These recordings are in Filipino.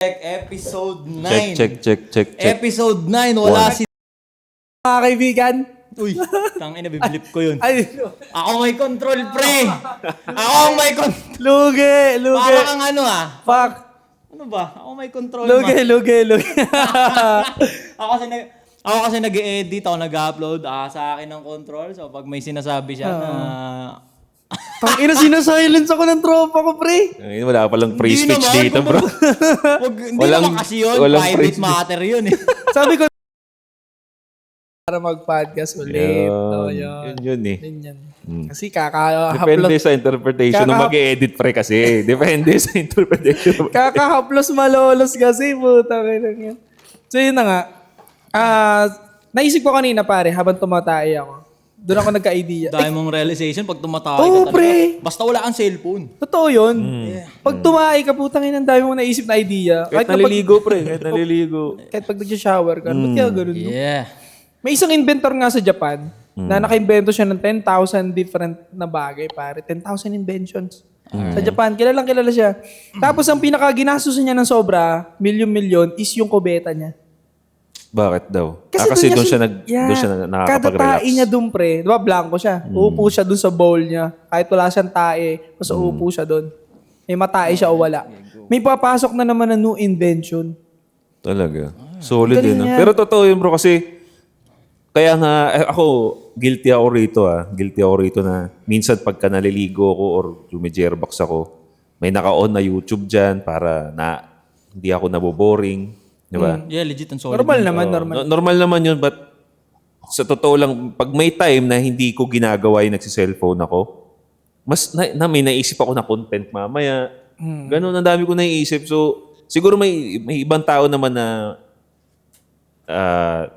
Episode 9. Check. Episode 9, wala si... Mga kaibigan. Uy, tangina, biblip ko yun. Ay, Ako may control, pre! Ako may control. lugi. Para kang ano Fuck. Ano ba? Ako may control, Lugi. Ako kasi nag-edit, ako nag-upload sa akin ng control. So pag may sinasabi siya na... Tangina, sinasilence ako ng tropa ko, pre. Ay, wala palang free Hindi speech naman, dito, bro. Hindi naman kasi yun, private matter yun eh. Sabi ko, para mag-podcast ulit. Yun eh. Yan. Kasi Depende sa interpretation ng mag-edit, pre, kasi. Depende sa interpretation. Kakahaplos malolos kasi, puta. So yun na nga. Naisip ko kanina, pare, habang tumatay ako. Doon ako nagka-idea. Dahil mong realization, pag tumatay ka talaga, pre. basta wala kang cellphone. Totoo yun. Pag tumahay ka, putang ina, ang dami mong naisip na idea. Kahit naliligo, pre. Kahit naliligo. Kahit pag nag-shower ka, ba't kaya ganun? No? Yeah. May isang inventor nga sa Japan na naka-invento siya ng 10,000 different na bagay, pare. 10,000 inventions. Sa Japan, kilala siya. Tapos ang pinaka-ginastos niya ng sobra, milyon-milyon, is yung kubeta niya. Bakit daw? Kasi doon siya nakakapag-relax. Kada tae niya doon, pre. Di ba, blanco siya. Uupo siya doon sa bowl niya. Kahit wala siyang tae, basta uupo siya doon. May matae siya o wala. May papasok na naman na new invention. Talaga. Solid din. Pero totoo yun, bro, kasi kaya nga, ako, guilty ako rito. Guilty ako rito na minsan pagka naliligo ako or lumijerbox ako, may naka-on na YouTube dyan para na hindi ako naboboring. Di ba? Yeah, legit and solid. Normal naman. Normal naman yun, but sa totoo lang, pag may time na hindi ko ginagawa yung nagsiselfone ako, mas may naisip ako na content mamaya. Ganun, ang dami ko naiisip. So, siguro may ibang tao naman na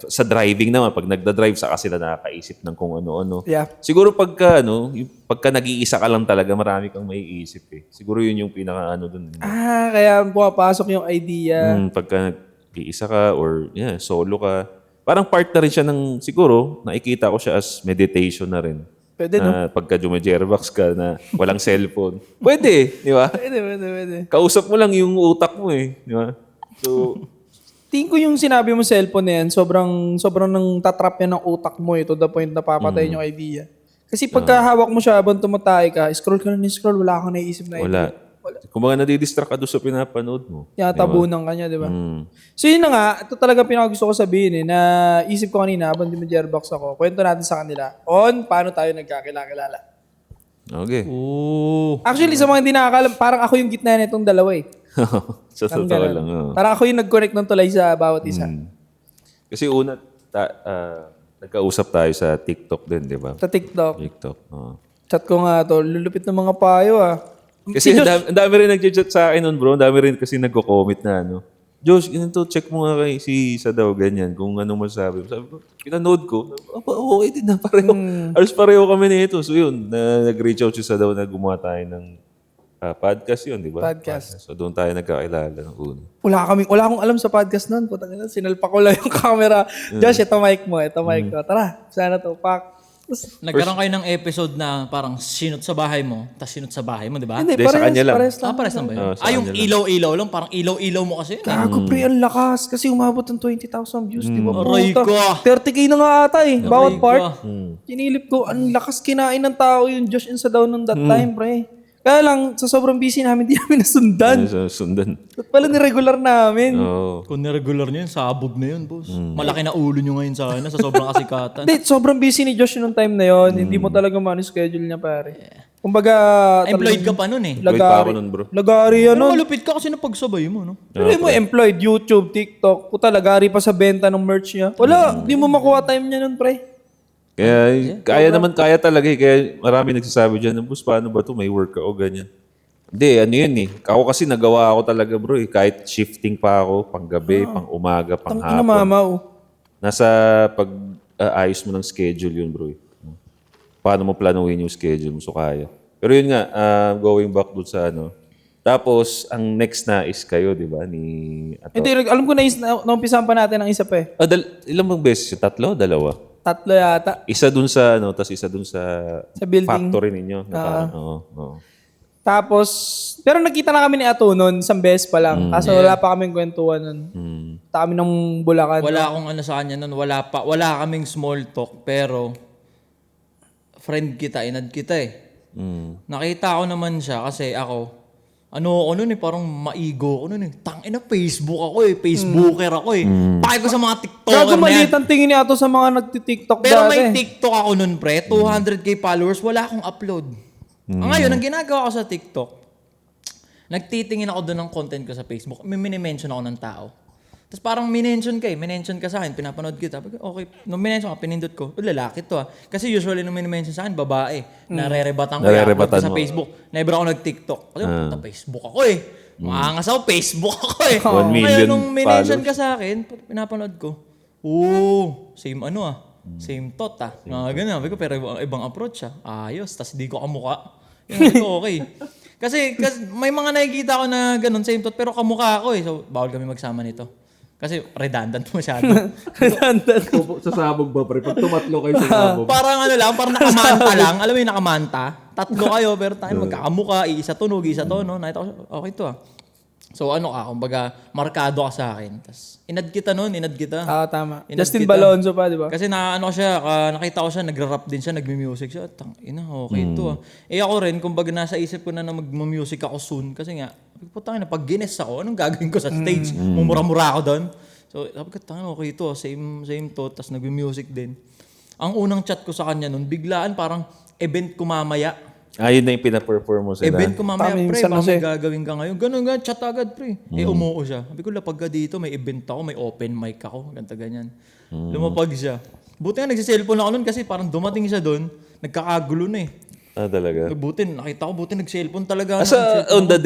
sa driving naman, pag nagda-drive saka sila nakakaisip ng kung ano-ano. Yeah. Siguro pagka nag-iisa ka lang talaga, marami kang maiisip eh. Siguro yun yung pinaka-ano dun. Kaya pumapasok yung idea. Pagka nag-iisa ka or solo ka, parang part na rin siya ng, siguro, nakikita ko siya as meditation na rin. Pwede, no? Pagka jumajerbox ka na walang cellphone. Pwede, di ba? Pwede. Kausap mo lang yung utak mo eh. Di ba? So, Tingin ko yung sinabi mo cellphone na yan, sobrang nang tatrap yan ng utak mo to the point na papatay yung idea. Kasi pagka hawak mo siya habang tumatay ka, scroll ka na scroll, wala kang naisip na idea. Kung mga nadidistract ka doon sa pinapanood mo. Tabunan ka niya, di ba? So yun na nga, ito talaga pinakagusto ko sabihin na isip ko kanina habang dimajerbox ako, kwento natin sa kanila paano tayo nagkakilala. Okay. Actually, sa mga hindi nakakalam, parang ako yung gitna nitong dalawa eh. Sa totoo lang. Parang ako yung nag-connect ng tulay sa bawat isa. Kasi una, nagkausap tayo sa TikTok din, di ba? Sa TikTok. Chat ko nga to, lulupit ng mga payo Kasi ang dami rin nag-chat sa akin nun, bro. Ang dami rin kasi nagko-comment na Josh, ganito, check mo nga kay si Isa daw, ganyan, kung ano masasabi. Sabi ko, pinanood ko, okay din na, pareho. Alos pareho kami nito. So yun, nag-reach out siya daw na gumawa tayo ng podcast yun, di ba? Podcast. So doon tayo nagkakilala ng una. Wala akong alam sa podcast nun. Putang ina, sinalpak ko lang yung camera. Josh, ito mic mo. Tara, sana to, pak. Nagkaroon kayo ng episode na parang sinot sa bahay mo, tapos sinot sa bahay mo, di ba? Hindi, sa kanya lang. pares Lang ba yun? sa Yung kanya lang. ilaw-ilaw lang, parang ilaw-ilaw mo kasi. Gago, pre, ang lakas. Kasi umabot ng 20,000 views, di ba? Aray Puta, ko. 30K na nga ata eh. Bawat ko. part. Kinilip ko, ang lakas kinain ng tao yung Josh and Sadaw nung that time, pre. Kaya lang, sa sobrang busy namin, di namin nasundan. Sundan. Ba't pala niregular namin? Kung niregular nyo yun, sabog na yun, boss. Malaki na ulo nyo ngayon sa akin sa sobrang kasikatan. Hindi, sobrang busy ni Josh nung time na yon. Hindi mo talaga schedule niya, pare. Kumbaga, Employed ka pa nun eh. Wait pa ako nun, bro. Lagari Pero ano. malupit ka kasi napagsabay mo, no? Pero mo employed, YouTube, TikTok. Puta, lagari pa sa benta ng merch niya. Wala, di mo makuha time niya nun, pre. Kaya, kaya talaga eh. Kaya marami nagsasabi dyan, boss, paano ba to? May work ka o ganyan. Hindi, ano yun eh. Ako kasi nagawa ako talaga, bro eh. Kahit shifting pa ako, pang gabi, pang umaga, pang Ina hapon. mama, Nasa pag-ayos mo ng schedule yun, bro eh. Paano mo planuhin yung schedule mo, so kaya. Pero yun nga, going back dun sa Tapos, ang next na is kayo, di ba? Hindi, alam ko naumpisahan pa natin ang isa pa eh. Ilang bang beses? Tatlo o dalawa? Tatlo yata. Isa dun sa, tapos isa dun sa Sa building. factory ninyo. Oo. Tapos, pero nakita na kami ni Ato noon, isang beses pa lang. Kaso wala pa kaming kwentuhan noon. Kami ng Bulacan. Wala akong ano sa kanya nun. Wala kaming small talk. Pero, friend kita, inad kita eh. Nakita ko naman siya kasi ako, ano ako nun eh, parang maigo ako nun eh. Tangina, Facebook ako eh. Facebooker ako eh. Pakay ko sa mga TikToker Gago na yan. maliit ang tingin ni Ato sa mga nagti-TikTok Pero dati. may TikTok ako nun, pre. 200k followers. Wala akong upload. Ngayon, ang ginagawa ko sa TikTok, nagtitingin ako doon ng content ko sa Facebook. May minimension ako ng tao. Tapos parang minention ka sa akin, pinapanood kita. Okay, nung minention ka, pinindot ko, lalaki to ah. Kasi usually nung minimension sa akin, babae. Narerebatan ko Narerebatan sa mo. Facebook. Never ako nag-TikTok. Kasi puta, Facebook ako eh. Maangas ako, Facebook ako eh. 1 million Ngayon, nung minention followers. ka sa akin, pinapanood ko, same ano ah. Same thought ah. Ganun. Sabi ko, pero ibang approach ah. Ayos, tas di ko kamukha. Yung ko, okay. Kasi may mga nakikita ko na ganun, same thought, pero kamukha ako eh. So, bawal kami magsama nito. Kasi redundant masyado. Redundant. Sasabog ba, pre? Pag tumatlo kayo sa sabog. Parang ano lang, parang nakamanta lang. Alam mo yung nakamanta? Tatlo kayo, pero tayo magkakamukha. Isa tunog, isa tono. Nakita ko siya, okay to ah. So ano ka, kumbaga, markado ka sa akin. Tapos, inad kita. Tama. Inad Justin kita. Balonzo pa, di ba? Kasi nakita ko siya, nagra-rap din siya, nagmi-music siya. Tangina, okay to ah. Ako rin, kumbaga nasa isip ko na mag-music ako soon. Kasi nga, putang ina, pag gines ako, anong gagawin ko sa stage? Mumura-mura ako doon. So, sabi ko, tangina, okay to ah. Same to. Tapos nagmi-music din. Ang unang chat ko sa kanya nun, biglaan parang event ko mamaya. Yun na yung pinaperform mo sila. Event ko mamaya, Tama, pre, minsan baka kasi. may gagawin ka ngayon. Ganun nga, chat agad, pre. Umuo siya. Sabi ko, lapag ka dito, may event ako, may open mic ako, ganito, ganyan. Lumapag siya. Buti nga, nagsiselfone ako nun kasi parang dumating siya doon, nagkakagulo na eh. Talaga. Buti, nakita ko, buti nagselfone talaga. Asa on the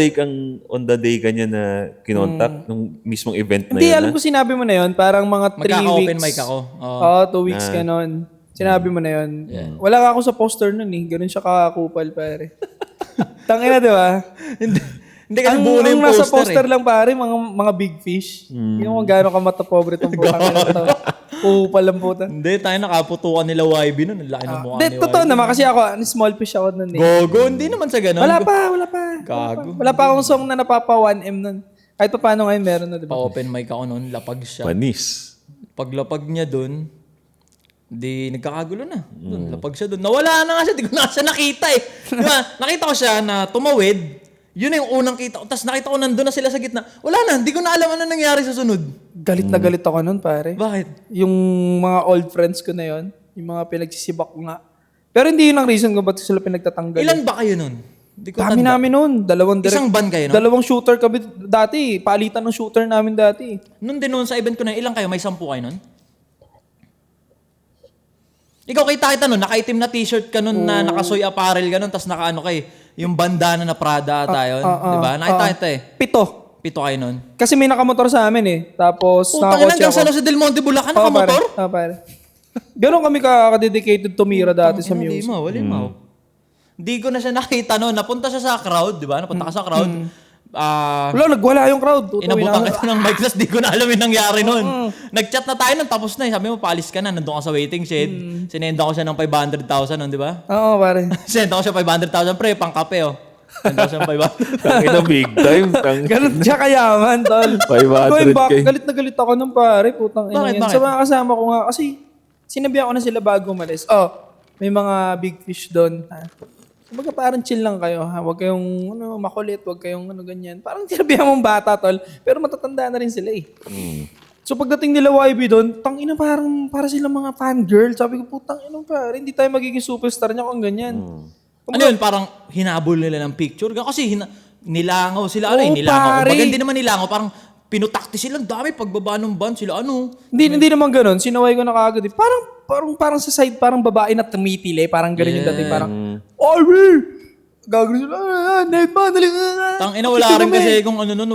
day ka niya na kinontak nung mismong event na Hindi, yun? alam ko sinabi mo na yun. Parang mga 3 weeks. Magkaka-open mic ako. Oo, 2 weeks ganon. Sinabi mo na yun. Wala ka ako sa poster nun eh. Ganun siya kakupal, pare. Tangina, di ba? Hindi kasi buo na yung nasa poster poster lang, pare, mga big fish. Yung kung gaano ka matapobre itong putang ina to. Kupal lang puta. Hindi, tayo nakaputukan nila YB nun. Ang laki ng mukha Hindi, ni totoo YB. naman kasi ako, small fish ako nun eh. Gogo, hindi naman sa ganun. Wala pa. Gago. Wala pa akong song na napapa 1M nun. Kahit pa paano ngayon meron na, di ba? Pa-open mic ako nun, lapag siya. Panis. Paglapag niya doon, di nagkakagulo na. Doon, lapag siya doon. Nawala na nga siya, di ko na siya nakita eh. Diba? Nakita ko siya na tumawid, yun na yung unang kita ko. Tapos nakita ko nandun na sila sa gitna. Wala na, hindi ko na alam ano nangyari sa sunod. Galit na galit ako nun, pare. Bakit? Yung mga old friends ko na yon, yung mga pinagsisibak ko nga. Pero hindi yun ang reason kung ba't sila pinagtatanggal. Ilan ba kayo nun? Hindi ko Dami tanda. namin nun. Isang band kayo, no? Dalawang shooter kami dati. Palitan ng shooter namin dati. Nun din nun sa event ko na, ilang kayo? May 10 kayo nun? Ikaw kita nun, nakaitim na t-shirt ka nun na nakasoy apparel ka nun, tapos nakaano kay, yung bandana na Prada ata yun. Diba? Nakita kita eh. 7. 7 kayo nun. Kasi may nakamotor sa amin eh. Tapos Putang ina, nakakotse hanggang ako. sa Jose Del Monte, Bulacan, Oo, pare. nakamotor? Oo, pare. Ganon kami ka-dedicated tumira dati sa Hindi music. mo, wali mo. Hindi ko na siya nakita noon. Napunta siya sa crowd, di ba? Napunta ka sa crowd. Wala, nagwala yung crowd. Tutawin Inabutan namin. kita ng mic class, di ko na alam yung nangyari noon. Nag-chat na tayo nun, tapos na eh. Sabi mo, paalis ka na, nandun ka sa waiting shed. Sinenda ko siya ng 500,000 nun, di ba? Oo, pare. Sinenda ko siya 500,000, pre, pang kape, oh. Sinenda ko siya ng 500,000. Tangina big time. Ganon siya kayaman, tol. 500K. Galit na galit ako nung pare, putang ina Bakit, yan. bakit? Sa mga kasama ko nga, kasi sinabihan ko na sila bago umalis. May mga big fish doon. Kumbaga parang chill lang kayo, ha? Huwag kayong makulit, huwag kayong ganyan. Parang sinabihan mong bata, tol. Pero matatanda na rin sila eh. So pagdating nila YB doon, tangina para sila mga fangirl. Sabi ko, putang ina pare, hindi tayo magiging superstar niya kung ganyan. Ano yun, parang hinabol nila ng picture. Kasi nilangaw sila, Oo, nilangaw. pare. Kumbaga hindi naman nilangaw, parang pinutakti sila, ang dami pagbaba ng band sila, Hindi naman ganun. Sinaway ko na kagad eh. Parang sa side, parang babae na tumitili. Parang ganun yung dating. Parang, Arby! Gagawin sila, Nate man, dali. Tangina, wala rin kasi kung ano nun,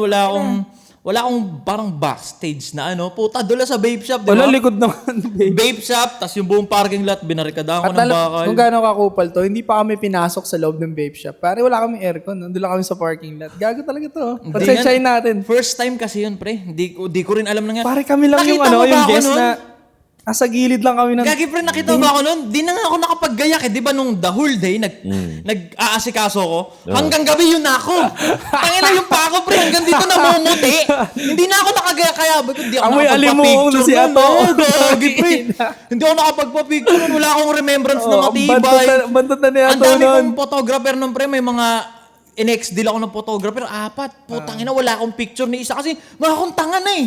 wala akong parang backstage na puta, doon lang sa vape shop, di Wala, ba? likod naman. Vape shop, tas yung buong parking lot, binarikadahan ko ng bakal. Kung gaano kakupal to, hindi pa kami pinasok sa loob ng vape shop. Pare, wala kami aircon. Nandun lang kami sa parking lot. Gago talaga to. Pagsaysayin natin. First time kasi yun, pre. Di ko rin alam nangyari. Pare, kami lang Nakita yung mo ba yung ako guest nun? na... Nasa gilid lang kami ng... Gagi pre, nakita mo ba ako nun? Di na nga ako nakapaggayak eh. Di ba nung the whole day, nag-aasikaso ko? Hanggang gabi yun na ako. Tangina yung pa ako pre, hanggang dito namumuti. Hindi na ako nakagayak kaya. Hindi ako Amoy alimuong na si Ato. Gagi pre. Hindi ako nakapagpa-picture nun. Wala akong remembrance na matibay. Bantot na ni Ang Ato dami nun. kong photographer nun pre, may mga in-ex-deal ako ng photographer. 4. Putang ina, wala akong picture ni isa kasi mga akong tanga na eh.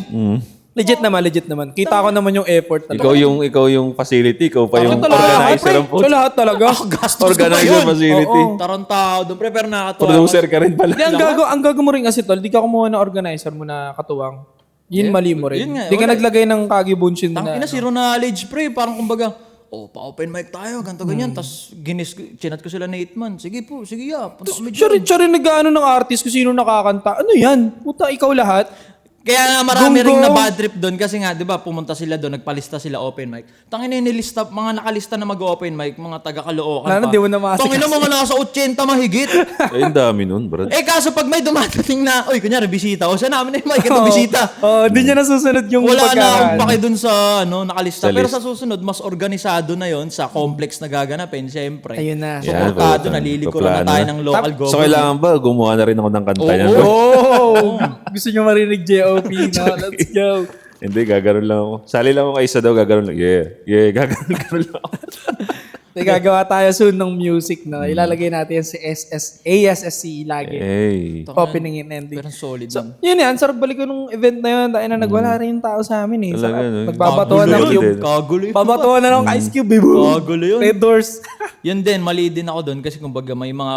Legit naman. Kita ko naman yung effort talaga. Ikaw yung facility, ikaw pa yung Ako talaga, organizer pre. ng So lahat talaga. Gastos ko pa Organizer yun. facility. Tarantado doon pre, pero nakakatuwa. Producer ka rin pala. Hindi, ang gago mo rin kasi tol, di ka kumuha ng organizer mo na katuwang. Yun mali mo rin. yun nga, Di ka wala. naglagay ng kagibunshin na. Ina, zero knowledge pre, parang kumbaga, pa-open mic tayo, ganito ganyan. Tapos chinat ko sila na 8 man. Sige po, sige ya. Punta kami dyan. Siya rin nag-ano ng artist kung sino nakakanta. Ano yan? Puta, ikaw lahat. Kaya nga marami ring Gonggong. na bad trip doon kasi nga, di ba, pumunta sila doon, nagpalista sila open mic. Tangina nilista, mga nakalista na mag-open mic, mga taga-Caloocan Lalo, pa. di mo na maasikaso. Tangina mga nasa 80 mahigit. Ang dami nun, brad. Kaso pag may dumadating na, kunyari bisita, o siya namin na yung mic, ito bisita. Di niya nasusunod yung Wala na akong pagkakaan. pake dun sa nakalista. Sa Pero list. sa susunod, mas organisado na yon sa complex na gaganapin, syempre. Ayun na. Yan, Suportado, puta. nalilikuran na Paplano tayo na. ng local So, government. kailangan ba gumawa na rin ako ng kanta niyan? bro? Oh! Gusto niyo marinig JOP na? Let's go. Hindi, gaganon lang ako. Sali lang ako kay isa daw, gaganon lang. Yeah, gaganon lang ako. Gagawa tayo soon ng music, no? Ilalagay natin yan sa ASSC lagi. Hey. Opening and ending. Pero solid So, yun. yun yan. Sarap balik ko nung event na yun. Dahil na nagwala rin yung tao sa amin eh. Talaga, Sarap. no? Nagbabatuan ng Kagulo cube. yun. Kagulo yun. Babatuan na ng Ice Cube, baby. Kagulo yun. Red Doors. Yun din, mali din ako doon kasi kumbaga may mga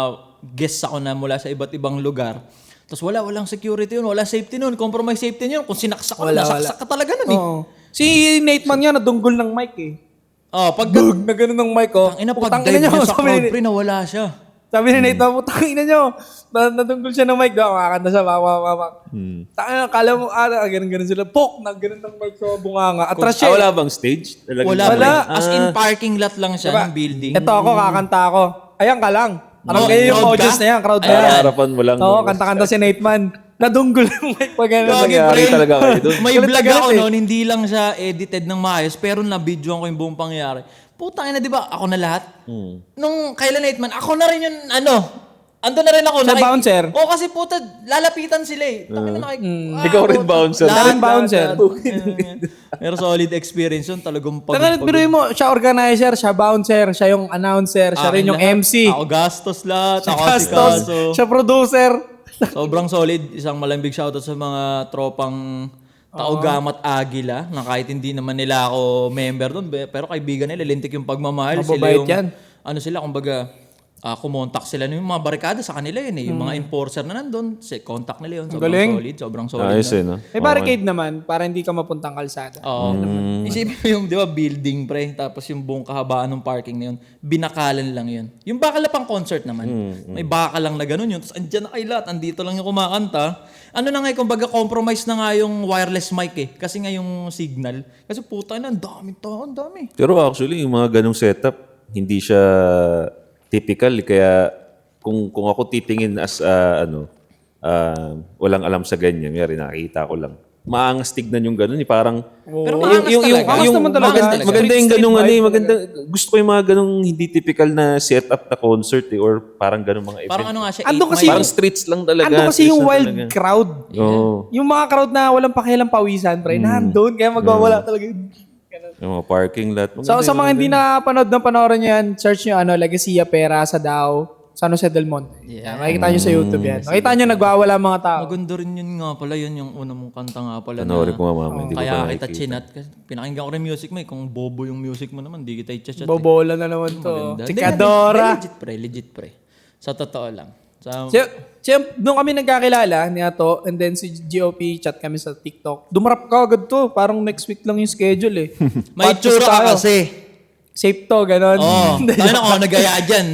guests ako na mula sa iba't ibang lugar. Tapos walang security yun, wala safety nun, compromise safety yun. Kung sinaksak ka, nasaksak ka talaga nun eh. Oo. Si Nate Man nga, nadunggol ng mic eh. Pag Na ganun ng mic, oh. ina Putang pag dive ina nyo, niya sa sabi crowd, ni- pre, nawala siya. Sabi ni Nate, putang ina nyo. Nadunggol siya ng mic. Makakanta siya. Tangina, kala mo, ganun sila. Pok! Na ganun ng mic sa bunganga. Atras siya. Wala bang stage? Talagang Wala. Wala. As in parking lot lang siya ng building. Ito ako, kakanta ako. Ayan ka lang. Parang No, kayo yung crowd audience ka? na yan, crowd na Ay, yan. harapan mo lang. Oo, kanta-kanta si Nate Man. Nadunggol ng mic pag gano'n. Gagi, Nangyari pre. talaga kayo doon. May Galit na vlog galit ako eh. noon, hindi lang siya edited ng maayos, pero na-videoan ko yung buong pangyayari. Putang ina, di ba? Ako na lahat. Nung kailan na man, ako na rin yung ando na rin ako. Sa bouncer? Oo, kasi puta, lalapitan sila eh. Tangina, Ikaw rin bouncer. Ikaw rin bouncer. Pero solid experience yun, talagang Tangan, biruin mo, siya organizer, siya bouncer, siya yung announcer, siya rin yung MC. Ako gastos lahat, ako si Gastos, Kaso. siya producer. Sobrang solid. Isang malambig shoutout sa mga tropang Taugamat Agila na kahit hindi naman nila ako member doon pero kaibigan nila, lintik yung pagmamahal. Sila Mababait yung, yan. ano sila, kumbaga, kumontak sila yung mga barikada sa kanila yun eh. Yung mga enforcer na nandun, contact nila yun. Sobrang Galing. solid, sobrang solid. Ayos eh, no? May barricade naman para hindi ka mapuntang kalsada. Oo. Isipin mo yung, di ba, building pre, tapos yung buong kahabaan ng parking na yun, binakalan lang yun. Yung bakal na pang concert naman, may bakal lang na ganun yun, tapos andyan na kayo lahat, andito lang yung kumakanta. Ano na nga, kumbaga compromise na nga yung wireless mic eh, kasi nga yung signal. Kasi puta na, ang daming tao, ang dami. Pero actually, yung mga ganong setup, hindi siya typical. Kaya kung ako titingin as walang alam sa ganyan, yari nakita ko lang. Maangas tignan yung ganun, parang Pero maangas talaga. Maangas naman talaga. Maangas talaga. maganda yung Street ganung vibe maganda. Gusto ko yung mga ganung hindi typical na setup na concert or parang ganung mga event. Parang ano nga siya, Andun 8 kasi mile. Parang streets lang talaga. Ando kasi streets yung lang wild talaga. crowd. Oo. Yung mga crowd na walang pakialam pawisan, pre, nandun, kaya magwawala talaga. Yung mga parking lot. So, sa mga hindi nakapanood ng panoorin nyo yan, search nyo Legacia Pera sa Davao, San Jose del Monte. Yeah. Makikita nyo sa YouTube yan. Makikita nyo nagwawala mga tao. Maganda rin yun nga pala, yun yung una mong kanta nga pala. Panoorin ko nga mama, hindi ko Kaya pa kita nakikita. chinat. Pinakinggan ko rin music mo eh. Kung bobo yung music mo naman, di kita i-chat. Bobola na naman to. Maganda. Chikadora. Legit pre. Sa totoo lang. Doon kami nagkakilala ni Ato and then si GOP chat kami sa TikTok. Dumarap ka agad to. Parang next week lang yung schedule eh. May Podcast tsura ka tayo. kasi. Safe to, ganon. Oo. Tayo na ako nagaya dyan.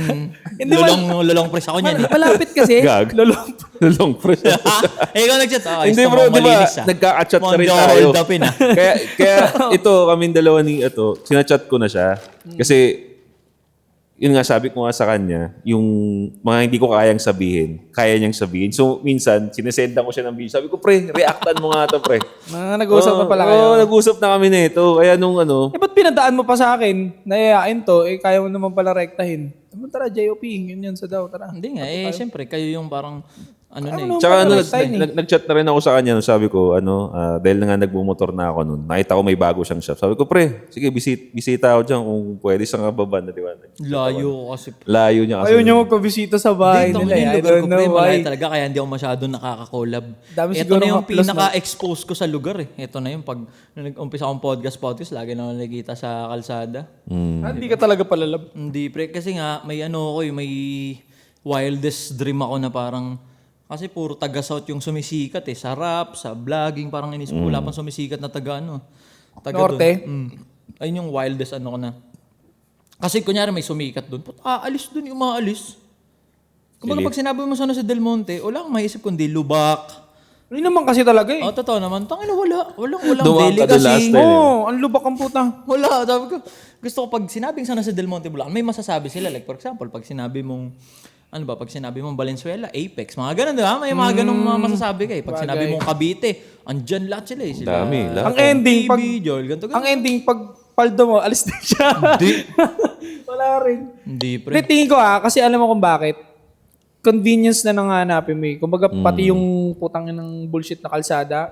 Lulong press ako niyan eh. Malapit kasi. Gag. Lulong. Long press. Ikaw nag-chat. Hindi bro, di ba? Nagka-chat na rin tayo. Hold up in ah. kaya ito, kaming dalawa ni ito, sinachat ko na siya. Kasi yun nga sabi ko nga sa kanya, yung mga hindi ko kayang sabihin, kaya niyang sabihin. So, minsan, sinesendan ko siya ng video. Sabi ko, pre, reactan mo nga to, pre. Nag-uusap na pala kayo. Oo, nag-usap na kami nito. Kaya nung ano, Ba't pinadaan mo pa sa akin? Nayayain to, kaya mo naman pala rektahin. Tara, JOP, yun sa daw, tara. Hindi nga, siyempre, kayo yung parang, ano na eh. Ano, tsaka parang exciting. nag-chat na rin ako sa kanya. Sabi ko, dahil na nga nagbumotor na ako noon, nakita ko may bago siyang shop. Sabi ko, pre, sige, bisita ako dyan kung pwede sa nga baba na, di ba? Layo ko kasi. Layo niya kasi. Ayaw niya magpabisita sa bahay Dito, nila. yung I lugar don't ko, know pre, why. malayo talaga, kaya hindi ako masyado nakaka-collab. Dami Ito siguro na yung haplos na. pinaka-expose ko sa lugar eh. Ito na yung pag nag-umpisa akong podcast, lagi na ako nakikita sa kalsada. Hindi ka talaga palalab. Hindi, pre, kasi nga, may ano ako may wildest dream ako na parang, kasi puro taga-south yung sumisikat eh. Sa rap, sa vlogging, parang inisip ko wala pang sumisikat na taga Norte? Dun. Ayun yung wildest ano ko na. Kasi kunyari may sumikat doon. Aalis doon yung maalis. Kumbaga pag sinabi mo sana sa Del Monte, wala kang maisip kundi Lubak. Hindi naman kasi talaga eh. Totoo naman. Tangina walang Dumaan ka doon last delicacy. time. Oo, ang lubak ang puta. Wala. Sabi ko, gusto ko pag sinabing sana sa Del Monte, Bulacan, may masasabi sila. Like for example, pag sinabi mong, pag sinabi mong Valenzuela, Apex, mga ganun, di ba? May mga ganung mga masasabi kayo. Pag sinabi mong Cavite, andyan lahat sila eh. Sila, Dami, lahat. Ang ending, pag, Joel, ganito. ang ending, pag paldo mo, alis na siya. Hindi. Wala rin. Hindi, Hindi, pre. tingin ko kasi alam mo kung bakit. Convenience na nanganapin mo eh. Kumbaga, pati yung putang ng bullshit na kalsada,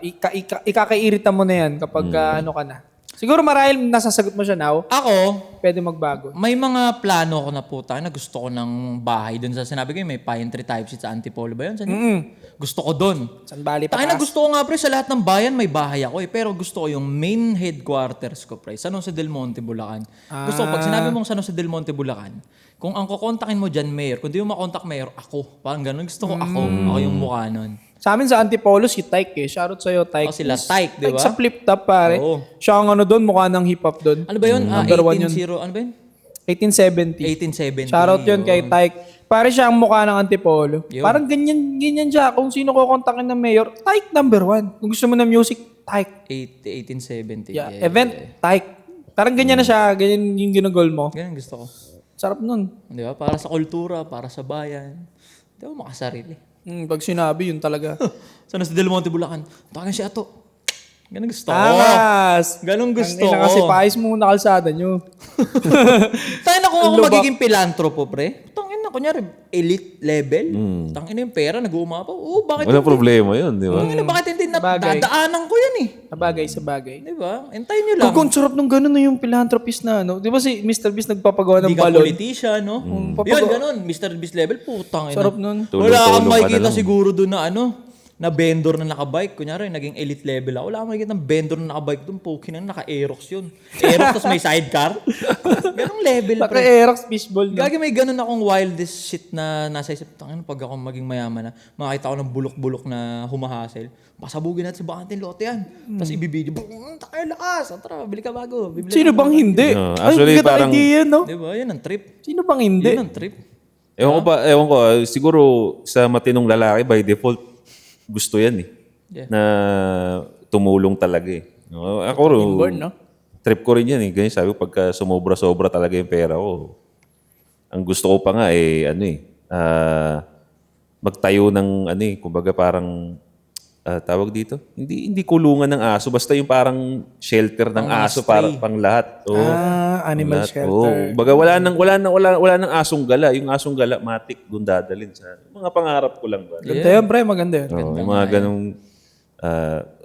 ikakairita mo na yan kapag ano ka na. Siguro marahil nasasagot mo siya now, Ako, pwede magbago. may mga plano ko na puta na gusto ko ng bahay doon sa sinabi ko may pine tree type seat sa Antipolo ba yun? Gusto ko doon. San Bali pa Tayo na gusto ko nga pre sa lahat ng bayan may bahay ako eh. Pero gusto ko yung main headquarters ko pre. San Jose del Monte, Bulacan. Gusto ko pag sinabi mong San Jose del Monte, Bulacan, kung ang kukontakin mo dyan mayor, kung di mo makontak mayor, ako. Parang ganun. Gusto ko ako. Ako yung mukha nun. Sa amin sa Antipolo, si Tyke eh. Shoutout sa'yo, Tyke. Ako sila Tyke, di Tyke ba? sa flip top, pare. Oo. Siya ang ano doon, mukha ng hip-hop doon. Ano ba yun? Number one yun. 18-0, ano ba yun? 1870. 1870. Shoutout yun kay Tyke. Pare siya ang mukha ng Antipolo. Yun. Parang ganyan siya. Kung sino kukontakin ng mayor, Tyke number one. Kung gusto mo ng music, Tyke. 1870. Yeah. Event, Tyke. Parang ganyan na siya. Ganyan yung ginugol mo. Ganun gusto ko. Sarap nun. Di ba? Para sa kultura, para sa bayan. Di ba makasarili? Pag sinabi, yun talaga. Sana sa Del Monte, Bulacan. Takin siya to. Ganun gusto ko. Takas! Ganun gusto Ang ina ko. kasi paayos mo na kalsada nyo. Tayo na kung ako Lubak. magiging pilantropo, pre. Tangin na, kunyari, elite level. Tangin na yung pera, nag-uumapaw. Oo, bakit Wala hindi? problema yun, di ba? Tangin na, bakit hindi? Bagay. Dadaanan ko yan eh. Sa bagay. Di ba? Entayin nyo lang. Kung sarap nung gano'n yung philanthropist na, no? Di ba si Mr. Beast nagpapagawa ng Hindi ka balon? politician, no? Papagawa. Yun, ganun. Mr. Beast level, putang ina. Sarap nun. Wala kang Tulong-tulong ka makikita na lang. siguro doon na na vendor na nakabike. Kunyari, naging elite level ako. Wala kang makikita ng vendor na nakabike doon. Poking na naka-Aerox yun. Aerox, tapos may sidecar. Ganong level, pre. Naka-Aerox fishball. No? Gagi may ganun akong wildest shit na nasa isip. Tangin, pag ako maging mayaman na, makakita ko ng bulok-bulok na humahasel. Pasabugin natin sa bakanting lote yan. Tapos ibibidyo. Takay lakas. Tara, bili ka bago. Bibili Sino ka bang hindi? No, actually, Ay, ganda parang- idea, no? Di ba? Yun ang trip. Sino bang hindi? Yun ang trip. Ewan ko, siguro sa matinong lalaki, by default, gusto yan eh. Yeah. Na tumulong talaga eh. No, ako rin, Inborn, no? trip ko rin yan eh. Ganyan sabi ko, pagka sumobra-sobra talaga yung pera ko, ang gusto ko pa nga eh, magtayo ng, kumbaga parang, tawag dito, hindi kulungan ng aso, basta yung parang shelter ng aso para pang lahat. Oo. Animal Lahat. shelter. Oo. Baga wala nang asong gala. Yung asong gala, matik, doon dadalhin sa mga pangarap ko lang ba. Ganda yun, pre. Maganda yun. Oo, yung mga ganong,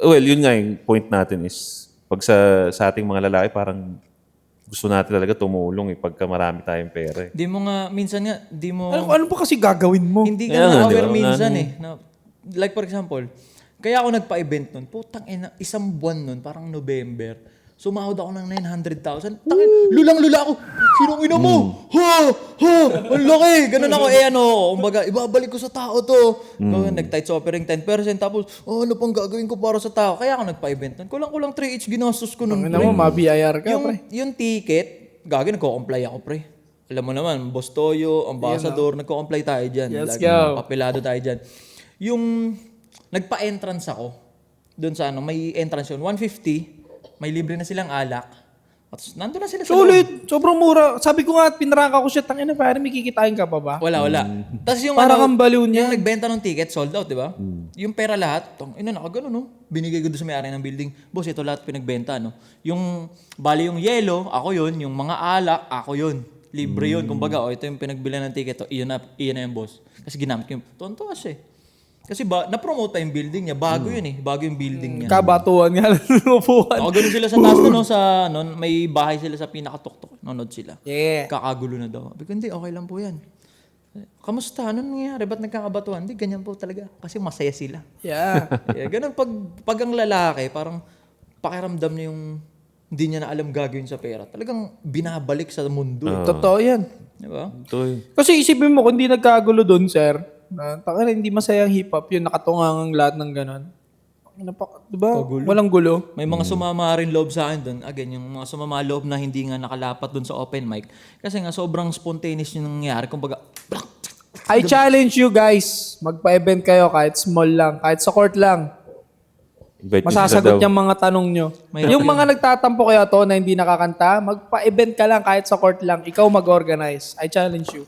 well, yun nga yung point natin is, pag sa ating mga lalaki, parang gusto natin talaga tumulong pagka marami tayong pera. Di mo nga, minsan nga, di mo, Ano pa kasi gagawin mo? hindi ka Kaya nga, na-aware di ba? minsan eh. Like for example, kaya ako nagpa-event nun, putang ina, isang buwan nun, parang November, sumahod ako ng 900,000. Tangin, lulang-lula ako. Sinong ina mo? Ha! Ang laki! Ganun ako, kumbaga, ibabalik ko sa tao to. Nag-tights offering 10%, tapos, ano pang gagawin ko para sa tao? Kaya ako nagpa-event nun. Kulang-kulang 3 each ginastos ko nun. Ano mo, ma-BIR ka, pre. Yung ticket, nagko-comply ako, pre. Alam mo naman, Boss Toyo, Ambassador, nagko-comply tayo dyan. Let's Lagi, go. Papelado tayo dyan. Yung nagpa-entrance ako, doon sa may entrance yun, 150, may libre na silang alak. At nandun na sila sa loob. Sulit. Sobrang mura. Sabi ko nga, pinarangka ko siya, tangina pare, may kikitain ka pa ba? Wala. Tapos yung Para kang baliw niya. yung nagbenta ng ticket, sold out, di ba? Yung pera lahat, nakagano, no? Binigay ko doon sa may-ari ng building. Boss, ito lahat pinagbenta, no? Yung, bali yung yellow, ako yun. Yung mga alak, ako yun. Libre yun. Kumbaga, ito yung pinagbilan ng ticket. Iyon na yung boss. Kasi ginamit ko yung, tonto siya eh. Kasi na-promote pa yung building niya. Bago yun eh. Bago yung building niya. Kabatuan nga lang upuan. Ganun sila sa taas no, may bahay sila sa pinakatuktok. Nonod sila. Yeah. Kakagulo na daw. Sabi ko, hindi, okay lang po yan. Kamusta? Anong nangyayari? Ba't nagkakabatuan? Hindi, ganyan po talaga. Kasi masaya sila. Yeah. Ganun, pag ang lalaki, parang pakiramdam niya yung hindi niya na alam gagawin sa pera. Talagang binabalik sa mundo. Totoo yan. Di ba? Ito eh. Kasi isipin mo, kung di nagkagulo doon, sir, taka hindi masayang hip-hop, yun, nakatungang lahat ng ganon. Diba? Walang gulo. May mga sumama rin loob sa akin doon. Again, yung mga sumama loob na hindi nga nakalapat doon sa open mic. Kasi nga sobrang spontaneous yung nangyayari. Kumbaga, I challenge you guys, magpa-event kayo kahit small lang, kahit sa court lang. Invite nyo sa Masasagot daw. yung mga tanong nyo. Yung mga nagtatampo kayo to na hindi nakakanta, magpa-event ka lang kahit sa court lang. Ikaw mag-organize. I challenge you.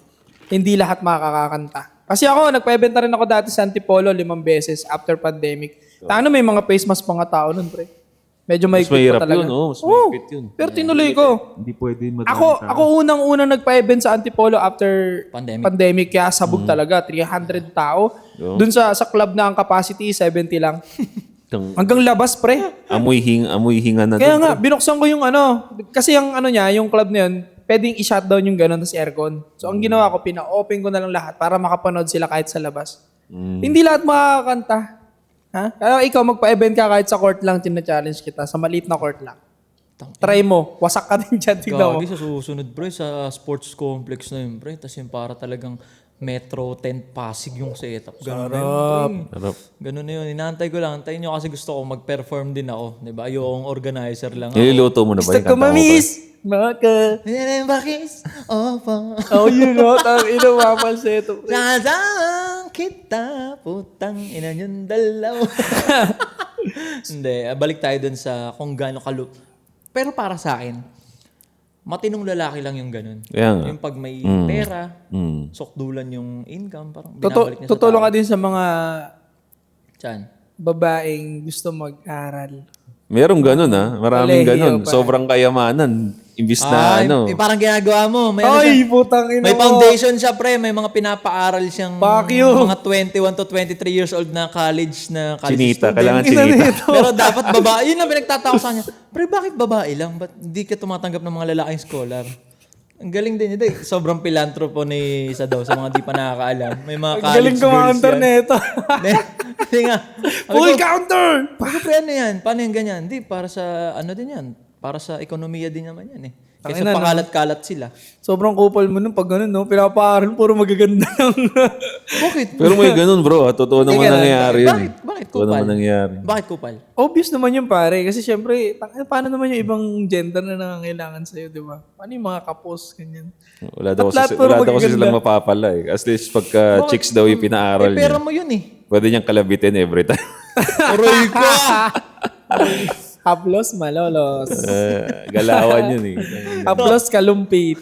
Hindi lahat makakakanta. Kasi ako, nagpa-event na rin ako dati sa Antipolo 5 beses after pandemic. Taano may mga face mask pa nga tao nun, pre. Medyo Mas mahigpit mahirap pa talaga. yun, Mas mahigpit yun. Pero tinuloy ko. Hindi pwede madami Ako unang-unang nagpa-event sa Antipolo after Pandemic. pandemic kaya sabog talaga. 300 tao. Doon sa club na ang capacity, 70 lang. Hanggang labas, pre. Amoy hinga na Kaya doon. nga, binuksan ko yung kasi yung niya, yung club na yun, pwedeng i-shutdown yung gano'n, tas aircon. So, ang ginawa ko, pina-open ko na lang lahat para makapanood sila kahit sa labas. Hindi lahat makakanta. Ha? Kaya ikaw, magpa-event ka kahit sa court lang, tina-challenge kita. Sa maliit na court lang. Try mo. Wasak ka din dyan. Tignan mo. gagi sa susunod, pre, sa sports complex na yun, pre. Tapos yung para talagang Metro 10 Pasig yung setup. Ganun na yun, pre. Sarap. Ganun na yun. Inaantay ko lang. Antayin nyo kasi gusto ko mag-perform din ako. Diba? Ayokong organizer lang ako. Niluluto mo na ba Gusto yung ko kanta mo pa? mamiss. Maka. Bakis? Opo. Oh, you know. Tang ina mapalseto. Sasang kita, putang ina yung dalaw. Hindi, balik tayo dun sa kung gaano Pero para sa akin, matinong lalaki lang yung ganun. Kaya nga. Yung pag may pera, sokdulan yung income, parang binabalik niya sa Tutulong tao. ka din sa mga Saan? babaeng gusto mag-aral. Merong ganun Maraming Kolehiyo ganun. pa. Sobrang kayamanan. Imbis na Parang ginagawa mo. May, ano siya, Ay, putang ina may mo. foundation siya, pre. May mga pinapaaral siyang Fuck you. mga 21 to 23 years old na college Chinita. student. Kailangan chinita. Pero dapat babae. Yun ang pinagtataka sa kanya. Pre, bakit babae lang? Ba't hindi ka tumatanggap ng mga lalaking scholar? Ang galing din yun. Sobrang pilantropo ni isa daw sa mga di pa nakakaalam. May mga Ang college galing girls kumakantar yan. neto. Kasi nga. Full counter! Sabi ko, pre, ano yan? Paano yung ganyan? Hindi, para sa ano din yan. Para sa ekonomiya din naman yan eh. Kasi Tangina, no? pakalat-kalat sila. Sobrang kupal mo nun pag ganun, no? Pinapaaral, puro magaganda lang. Bakit? Pero may ganun, bro. Totoo naman ganun. nangyayari yun. Bakit Totoo kupal? naman nangyayari. Bakit kupal? Obvious naman yun, pare. Kasi syempre, paano naman yung ibang gender na nangangailangan sa'yo, di ba? Paano yung mga kapos, ganyan? Wala daw Lahat kasi, puro wala daw kasi magaganda. silang mapapala eh. At least pagka chicks daw yung pinaaral Pera niya, mo yun eh. pwede niyang kalabitin every time. Aray ko! Haplos, malolos. Galawan yun eh. Haplos, kalumpit.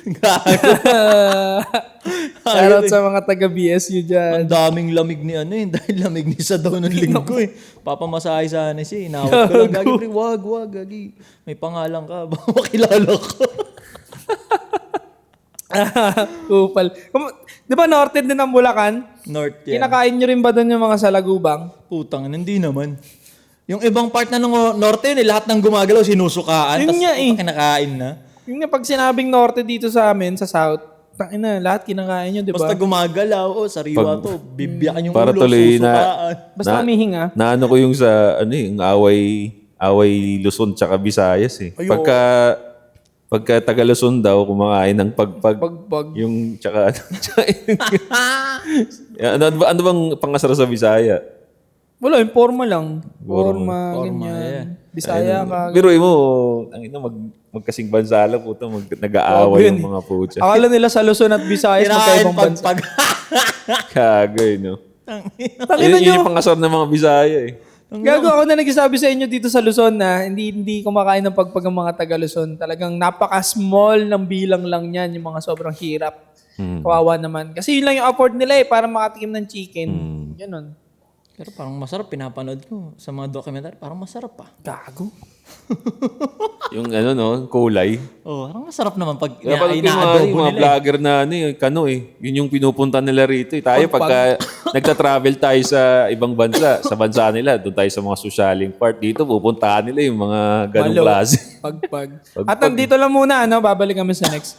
Shoutout sa mga taga-BSU dyan. Ang daming lamig ni ano eh. Dahil lamig ni sa daw ng linggo eh. Papamasahe sana siya. Inawat ko lang. Gagi, pre, wag, gagi. May pangalan ka. Baka makilala ko. Kupal. Di ba norte din ang Bulacan? North yan. Kinakain nyo rin ba doon yung mga salagubang? Putang, hindi naman. Yung ibang part na ng norte yun eh. Lahat ng gumagalaw sinusukaan. Yun Tas nga eh. kinakain na. Yung nga, pag sinabing norte dito sa amin, sa south, tangina, lahat kinakain nyo, di ba? Basta gumagalaw. Oh, sariwa to. Bibiyakan yung Para ulo. tuloy na- Susukaan. Basta humihinga. Naano ko yung sa, yung away Luzon tsaka Visayas eh. Pagka taga Luzon daw, kumakain ng pagpag. Pagpag. Yung tsaka, ano bang pangasar sa Visaya? Wala, yung forma lang. Forma, yeah. ganyan. Bisaya ka. Pero mo, magkasing bansa lang, puto, nag-aaway yung mga putya. Akala nila sa Luzon at Visayas Kinain magkaibang bansa. pagpag. Kagay, no? Tangina Yun nyo. yung pangasar ng mga Bisaya eh. Gago ako na nagsasabi sa inyo dito sa Luzon na hindi kumakain ng pagpag ang mga taga Luzon. Talagang napaka-small ng bilang lang niyan, yung mga sobrang hirap. Kawawa naman. Kasi yun lang yung afford nila para makatikim ng chicken. Ganun. Pero parang masarap, pinapanood ko sa mga documentary, parang masarap pa. Gago. Yung ano no, kulay. Oh, parang masarap naman pag Kaya pag yung mga vlogger na yun yung pinupunta nila rito. Tayo pagka nagta-travel tayo sa ibang bansa, sa bansa nila, doon tayo sa mga socialing part. Dito pupuntahan nila yung mga ganong klase. Pagpag. At nandito lang muna, babalik kami sa next.